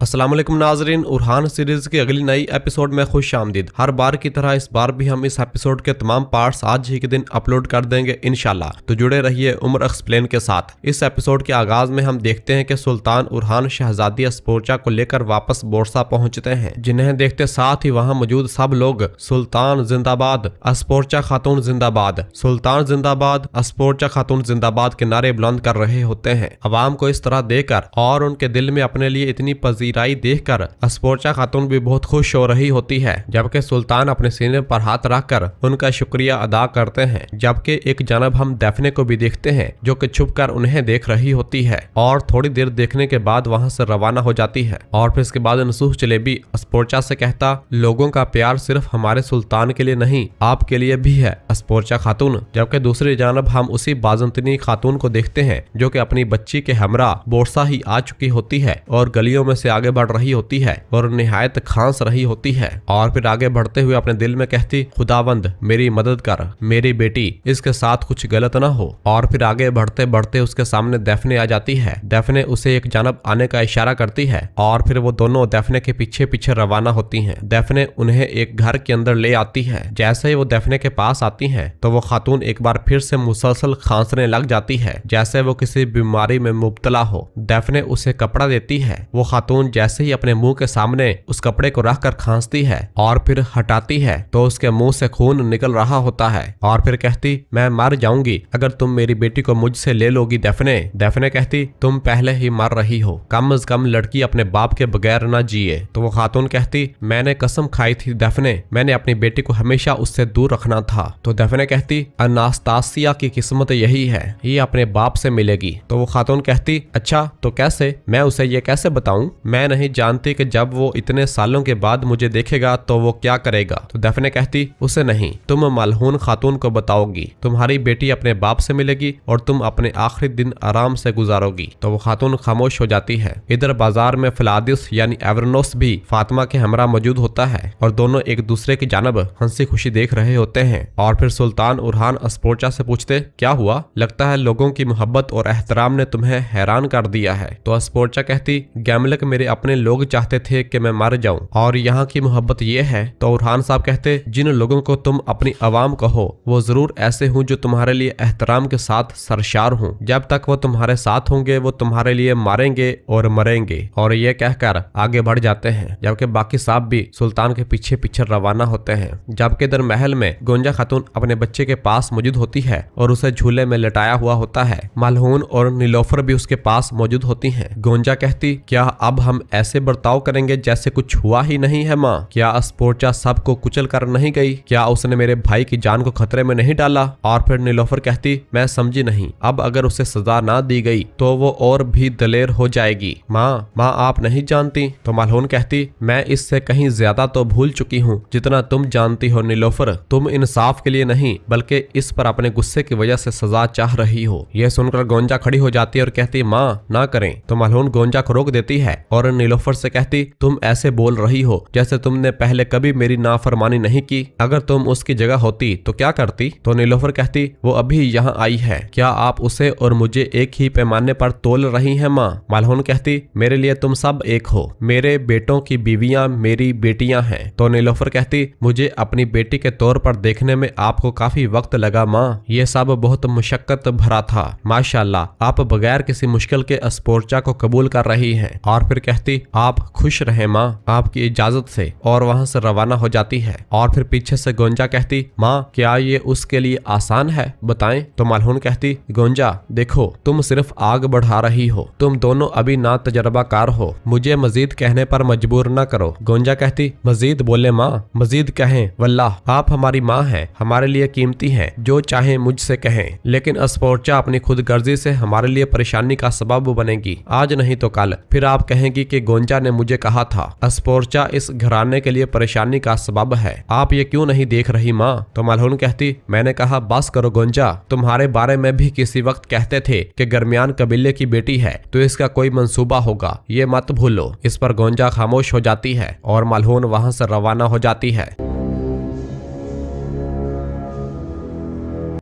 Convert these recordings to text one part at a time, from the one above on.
अस्सलाम वालेकुम नाजरीन, उरहान सीरीज की अगली नई एपिसोड में खुश आमदीद। हर बार की तरह इस बार भी हम इस एपिसोड के तमाम पार्ट्स आज ही के दिन अपलोड कर देंगे इंशाल्लाह। तो जुड़े रहिए उमर एक्सप्लेन के साथ। इस एपिसोड के आगाज में हम देखते हैं कि सुल्तान उरहान शहजादी अस्पोर्चा को लेकर वापस बोरसा पहुंचते हैं, जिन्हें देखते साथ ही वहां मौजूद सब लोग सुल्तान जिंदाबाद, अस्पोर्चा खातून जिंदाबाद, सुल्तान जिंदाबाद, अस्पोर्चा खातून जिंदाबाद के नारे बुलंद कर रहे होते हैं। अवाम को इस तरह देखकर और उनके दिल में अपने लिए इतनी पजीराई देखकर अस्पोर्चा खातून भी बहुत खुश हो रही होती है, जबकि सुल्तान अपने सीने पर हाथ रखकर उनका शुक्रिया अदा करते हैं। जबकि एक जानब हम डेफने को भी देखते हैं जो कि छुपकर उन्हें देख रही होती है और थोड़ी देर देखने के बाद वहां से रवाना हो जाती है। और फिर इसके बाद नसूह जलेबी अस्पोर्चा से कहता, लोगों का प्यार सिर्फ हमारे सुल्तान के लिए नहीं, आपके लिए भी है अस्पोर्चा खातून। जबकि दूसरी जानब हम उसी बाजंतनी खातून को देखते हैं जो कि अपनी बच्ची के हमरा बोरसा ही आ चुकी होती है और गलियों में से आगे बढ़ रही होती है और निहायत खांस रही होती है। और फिर आगे बढ़ते हुए अपने दिल में कहती, खुदावंद मेरी मदद कर, मेरी बेटी इसके साथ कुछ गलत ना हो। और फिर आगे बढ़ते बढ़ते उसके सामने डेफने आ जाती है। डेफने उसे एक जानब आने का इशारा करती है और फिर वो दोनों डेफने के पीछे पीछे रवाना होती हैं। डेफने उन्हें एक घर के अंदर ले आती है। जैसे ही वो डेफने के पास आती है तो वो खातून एक बार फिर से मुसलसल खांसने लग जाती है, जैसे वो किसी बीमारी में मुब्तला हो। डेफने उसे कपड़ा देती है। वो खातून जैसे ही अपने मुंह के सामने उस कपड़े को रखकर खांसती है और फिर हटाती है तो उसके मुंह से खून निकल रहा होता है और फिर कहती, मैं मर जाऊंगी अगर तुम मेरी बेटी को मुझसे ले लोगी डेफने। डेफने कहती, तुम पहले ही मर रही हो, कम से कम लड़की अपने बाप के बगैर ना जिए। तो वो खातून कहती, मैंने कसम खाई थी डेफने, मैंने अपनी बेटी को हमेशा उससे दूर रखना था। तो डेफने कहती, अनास्तासिया की किस्मत यही है, ये अपने बाप से मिलेगी। तो वो खातून कहती, अच्छा तो कैसे, मैं उसे ये कैसे बताऊं, मैं नहीं जानती कि जब वो इतने सालों के बाद मुझे देखेगा तो वो क्या करेगा। तो डेफने कहती, उसे नहीं, तुम मलहून खातून को बताओगी, तुम्हारी बेटी अपने बाप से मिलेगी और तुम अपने आखिरी दिन आराम से गुजारोगी। तो वो खातून खामोश हो जाती है। इधर बाजार में फिलादिस यानी एवरनोस भी फातिमा के हमरा मौजूद होता है और दोनों एक दूसरे की जानब हंसी खुशी देख रहे होते हैं। और फिर सुल्तान उरहान अस्पोर्चा से पूछते, क्या हुआ, लगता है लोगों की मोहब्बत और एहतराम ने तुम्हें हैरान कर दिया है। तो अस्पोर्चा कहती, गैमलक मेरे अपने लोग चाहते थे कि मैं मर जाऊं और यहाँ की मोहब्बत ये है। तो उरहान साहब कहते, जिन लोगों को तुम अपनी अवाम कहो वो जरूर ऐसे हूँ जो तुम्हारे लिए एहतराम के साथ सरशार हूँ। जब तक वो तुम्हारे साथ होंगे वो तुम्हारे लिए मारेंगे और मरेंगे। और ये कहकर आगे बढ़ जाते हैं, जबकि बाकी साहब भी सुल्तान के पीछे पीछे रवाना होते हैं। जबकि इधर महल में गोंजा खातून अपने बच्चे के पास मौजूद होती है और उसे झूले में लटाया हुआ होता है। मलहून और नीलोफर भी उसके पास मौजूद होती है। गोंजा कहती, क्या अब हम ऐसे बर्ताव करेंगे जैसे कुछ हुआ ही नहीं है माँ? क्या अस्पोर्चा सबको कुचल कर नहीं गई? क्या उसने मेरे भाई की जान को खतरे में नहीं डाला? और फिर नीलोफर कहती, मैं समझी नहीं, अब अगर उसे सजा ना दी गई तो वो और भी दलेर हो जाएगी। माँ आप नहीं जानती। तो मलहून कहती, मैं इससे कहीं ज्यादा तो भूल चुकी हूँ जितना तुम जानती हो नीलोफर। तुम इंसाफ के लिए नहीं बल्कि इस पर अपने गुस्से की वजह से सजा चाह रही हो। यह सुनकर गोंजा खड़ी हो जाती है और कहती, माँ ना करें। तो मलहून गोंजा को रोक देती है और नीलोफर से कहती, तुम ऐसे बोल रही हो जैसे तुमने पहले कभी मेरी नाफरमानी नहीं की। अगर तुम उसकी जगह होती तो क्या करती? तो नीलोफर कहती, वो अभी यहाँ आई है, क्या आप उसे और मुझे एक ही पैमाने पर तोल रही हैं माँ? मलहून कहती, मेरे लिए तुम सब एक हो, मेरे बेटों की बीवियां मेरी बेटियां हैं। तो नीलोफर कहती, मुझे अपनी बेटी के तौर पर देखने में आपको काफी वक्त लगा माँ, ये सब बहुत मुशक्कत भरा था। माशाल्लाह आप बगैर किसी मुश्किल के अस्पोर्चा को कबूल कर रही हैं। और फिर कहती, आप खुश रहे माँ, आपकी इजाजत से। और वहां से रवाना हो जाती है। और फिर पीछे से गोंजा कहती, माँ क्या ये उसके लिए आसान है, बताएं? तो मलहून कहती, गोंजा देखो तुम सिर्फ आग बढ़ा रही हो, तुम दोनों अभी ना तजर्बाकार हो, मुझे मजीद कहने पर मजबूर न करो। गोंजा कहती, मजीद बोले माँ, मजीद कहें, वल्लाह आप हमारी माँ हैं, हमारे लिए कीमती हैं, जो चाहे मुझसे कहें। लेकिन अस्पोर्चा अपनी खुद गर्जी से हमारे लिए परेशानी का सबब बनेगी, आज नहीं तो कल। फिर आप कहेंगी कि गोंजा ने मुझे कहा था। अस्पोर्चा इस घराने के लिए परेशानी का सबब है, आप ये क्यों नहीं देख रही माँ? तो मलहून कहती, मैंने कहा बस करो गोंजा, तुम्हारे बारे में भी किसी वक्त कहते थे कि दरमियान कबीले की बेटी है तो इसका कोई मंसूबा होगा, ये मत भूलो। इस पर गोंजा खामोश हो जाती है और मलहून वहां से रवाना हो जाती है।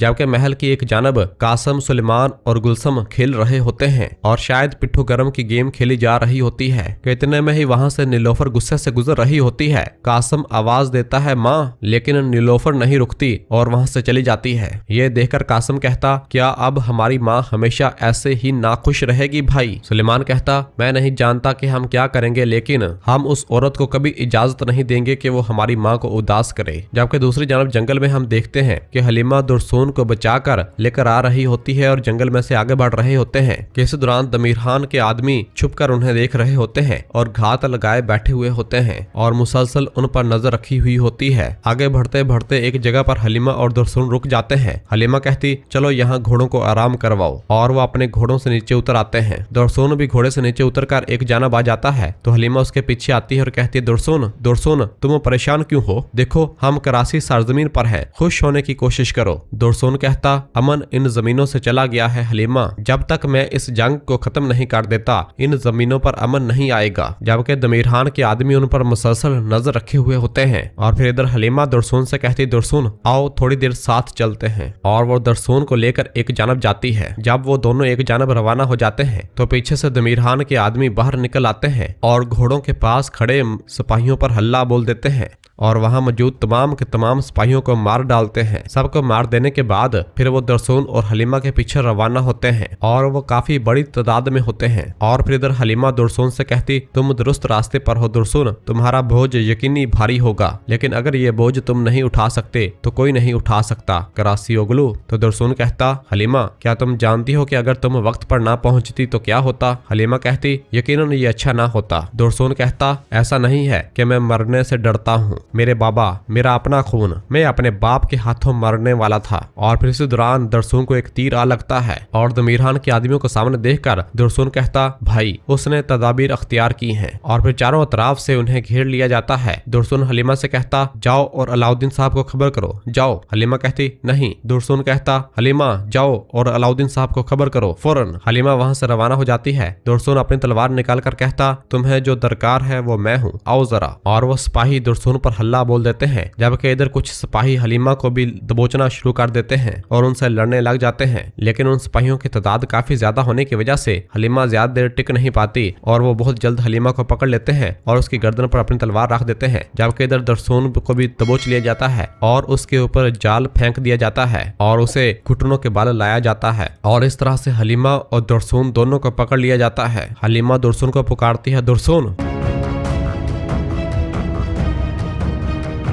जबकि महल की एक जानब कासम, सुलेमान और गुलसम खेल रहे होते हैं और शायद पिट्ठू गरम की गेम खेली जा रही होती है कि इतने में ही वहां से नीलोफर गुस्से से गुजर रही होती है। कासम आवाज देता है माँ, लेकिन नीलोफर नहीं रुकती और वहां से चली जाती है। ये देखकर कासम कहता, क्या अब हमारी माँ हमेशा ऐसे ही नाखुश रहेगी भाई? सुलेमान कहता, मैं नहीं जानता कि हम क्या करेंगे, लेकिन हम उस औरत को कभी इजाजत नहीं देंगे कि वो हमारी माँ को उदास करे। जबकि दूसरी जानब जंगल में हम देखते हैं कि हलीमा दुर्सून को बचाकर लेकर आ रही होती है और जंगल में से आगे बढ़ रहे होते हैं कि इस दौरान दमीरहान के आदमी छुपकर उन्हें देख रहे होते हैं और घात लगाए बैठे हुए होते हैं और मुसलसल उन पर नजर रखी हुई होती है। आगे बढ़ते बढ़ते एक जगह पर हलीमा और दुर्सून रुक जाते हैं। हलीमा कहती, चलो यहाँ घोड़ों को आराम करवाओ, और वो अपने घोड़ों से नीचे उतर आते हैं। दुर्सून भी घोड़े से नीचे उतरकर एक जानब आ जाता है तो हलीमा उसके पीछे आती है और कहती है, दुर्सून दुर्सून तुम परेशान क्यों हो? देखो हम करासी सरजमीन पर हैं, खुश होने की कोशिश करो। दुर्सून कहता, अमन इन जमीनों से चला गया है हलीमा, जब तक मैं इस जंग को खत्म नहीं कर देता इन जमीनों पर अमन नहीं आएगा। जबकि दमीरहान के आदमी उन पर मुसलसल नजर रखे हुए होते हैं। और फिर इधर हलीमा दुर्सून से कहती, दुर्सून आओ थोड़ी देर साथ चलते हैं, और वो दुर्सून को लेकर एक जानब जाती है। जब वो दोनों एक जानब रवाना हो जाते हैं तो पीछे से दमीरहान के आदमी बाहर निकल आते हैं और घोड़ों के पास खड़े सिपाहियों पर हल्ला बोल देते हैं और वहां मौजूद तमाम के तमाम सिपाहियों को मार डालते हैं। सबको मार देने के बाद फिर वो दुर्सून और हलीमा के पीछे रवाना होते हैं और वो काफी बड़ी तादाद में होते हैं। और फिर इधर हलीमा दुर्सून से कहती, तुम दुरुस्त रास्ते पर हो दुर्सून, तुम्हारा बोझ यकीनी भारी होगा, लेकिन अगर ये बोझ तुम नहीं उठा सकते तो कोई नहीं उठा सकता करासी ओगलू। तो दुर्सून कहता, हलीमा क्या तुम जानती हो कि अगर तुम वक्त पर ना पहुंचती तो क्या होता? हलीमा कहती, यकीनन ये अच्छा ना होता। दुर्सून कहता, ऐसा नहीं है कि मैं मरने से डरता हूँ, मेरे बाबा, मेरा अपना खून, मैं अपने बाप के हाथों मरने वाला था। और फिर इसी दौरान दुर्सून को एक तीर आ लगता है और दमीरहान के आदमियों को सामने देखकर दुर्सून कहता, भाई उसने तदाबीर अख्तियार की हैं। और फिर चारों तरफ से उन्हें घेर लिया जाता है। दुर्सून हलीमा से कहता, जाओ और अलाउद्दीन साहब को खबर करो, जाओ। हलीमा कहती, नहीं। दुर्सून कहता, हलीमा जाओ और अलाउद्दीन साहब को खबर करो फौरन। हलीमा वहां से रवाना हो जाती है। दुर्सून अपनी तलवार निकाल कर कहता, तुम्हें जो दरकार है वो मैं हूँ, आओ जरा। और वो सिपाही दुर्सून पर हल्ला बोल देते हैं, जबकि इधर कुछ सिपाही हलीमा को भी दबोचना शुरू कर देते हैं और उनसे लड़ने लग जाते हैं। लेकिन उन सिपाहियों की तादाद काफी ज्यादा होने की वजह से हलीमा ज्यादा देर टिक नहीं पाती और वो बहुत जल्द हलीमा को पकड़ लेते हैं और उसकी गर्दन पर अपनी तलवार रख देते हैं। जबकि इधर दुर्सून को भी दबोच लिया जाता है और उसके ऊपर जाल फेंक दिया जाता है और उसे घुटनों के बल लाया जाता है। और इस तरह से हलीमा और दुर्सून दोनों को पकड़ लिया जाता है। हलीमा दुर्सून को पुकारती है, दुर्सून।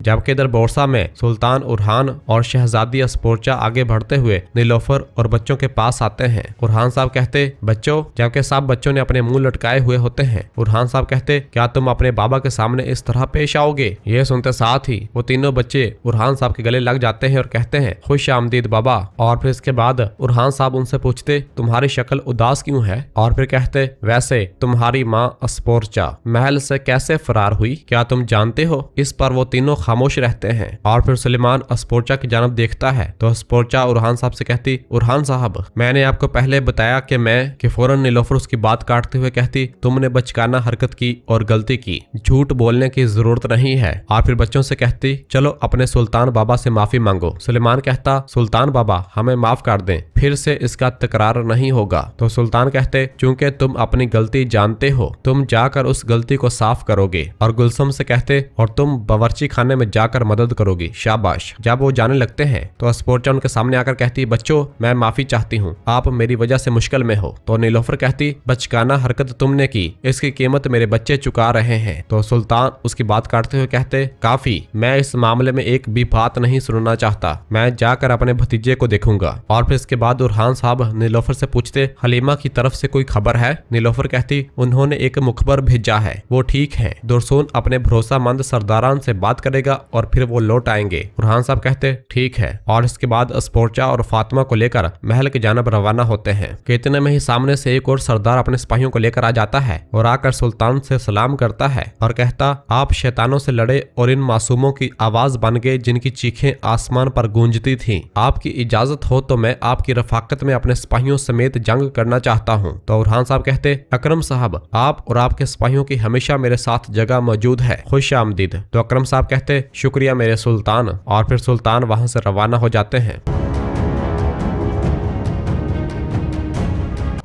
जबकि इधर बोरसा में सुल्तान उरहान और शहजादी अस्पोर्चा आगे बढ़ते हुए नीलोफर और बच्चों के पास आते हैं। उरहान साहब कहते, बच्चों, जबकि सब बच्चों ने अपने मुंह लटकाए हुए होते हैं। उरहान साहब कहते, क्या तुम अपने बाबा के सामने इस तरह पेश आओगे? ये सुनते साथ ही वो तीनों बच्चे उरहान साहब के गले लग जाते हैं और कहते हैं, खुश आमदीद बाबा। और फिर इसके बाद उरहान साहब उनसे पूछते, तुम्हारी शक्ल उदास क्यों है? और फिर कहते, वैसे तुम्हारी माँ अस्पोर्चा महल से कैसे फरार हुई, क्या तुम जानते हो? इस पर वो तीनों खामोश रहते हैं। और फिर सुलेमान अस्पोर्चा की जानब देखता है तो अस्पोर्चा उरहान साहब से कहती, उरहान साहब, मैंने आपको पहले बताया कि फौरन नीलोफर उसकी बात काटते हुए कहती, तुमने बचकाना हरकत की और गलती की, झूठ बोलने की जरूरत नहीं है। और फिर बच्चों से कहती, चलो अपने सुल्तान बाबा से माफी मांगो। सुलेमान कहता, सुल्तान बाबा हमें माफ कर दें, फिर से इसका तकरार नहीं होगा। तो सुल्तान कहते, चूंकि तुम अपनी गलती जानते हो, तुम जाकर उस गलती को साफ करोगे। और गुलसम से कहते, और तुम बावर्ची खाने में जाकर मदद करोगी, शाबाश। जब वो जाने लगते हैं तो अस्पोर्चा उनके सामने आकर कहती, बच्चों मैं माफी चाहती हूँ, आप मेरी वजह से मुश्किल में हो। तो नीलोफर कहती, बचकाना हरकत तुमने की, इसकी कीमत मेरे बच्चे चुका रहे हैं। तो सुल्तान उसकी बात काटते हुए कहते, काफी, मैं इस मामले में एक भी बात नहीं सुनना चाहता, मैं जाकर अपने भतीजे को देखूंगा। और फिर इसके बाद उरहान साहब नीलोफर से पूछते, हलीमा की तरफ से कोई खबर है? नीलोफर कहती, उन्होंने एक मुखबर भेजा है, वो ठीक है। दुर्सून अपने भरोसामंद सरदारान से बात करेगा और फिर वो लौट आएंगे। उरहान साहब कहते, ठीक है। और इसके बाद अस्पोर्चा और फातिमा को लेकर महल की जानब रवाना होते हैं। इतने में ही सामने से एक और सरदार अपने सिपाहियों को लेकर आ जाता है और आकर सुल्तान से सलाम करता है और कहता, आप शैतानों से लड़े और इन मासूमों की आवाज बन गए जिनकी चीखें आसमान पर गूंजती थीं। आपकी इजाजत हो तो मैं आपकी रफाकत में अपने सिपाहियों समेत जंग करना चाहता हूँ। तो उरहान साहब कहते, अकरम साहब, आप और आपके सिपाहियों की हमेशा मेरे साथ जगह मौजूद है, खुश आमदीद। तो अकरम साहब कहते, शुक्रिया मेरे सुल्तान। और फिर सुल्तान वहां से रवाना हो जाते हैं।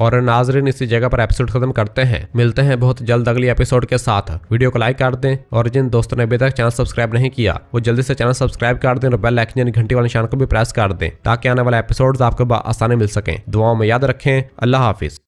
और नाजरीन इसी जगह पर एपिसोड खत्म करते हैं। मिलते हैं बहुत जल्द अगली एपिसोड के साथ। वीडियो को लाइक कर दें और जिन दोस्तों ने अभी तक चैनल सब्सक्राइब नहीं किया वो जल्दी से चैनल सब्सक्राइब कर दें और बेल आइकन यानी घंटी वाले निशान को भी प्रेस कर दें ताकि आने वाले एपिसोड्स आपको आसानी मिल सकें। दुआओं में याद रखें। अल्लाह हाफिज।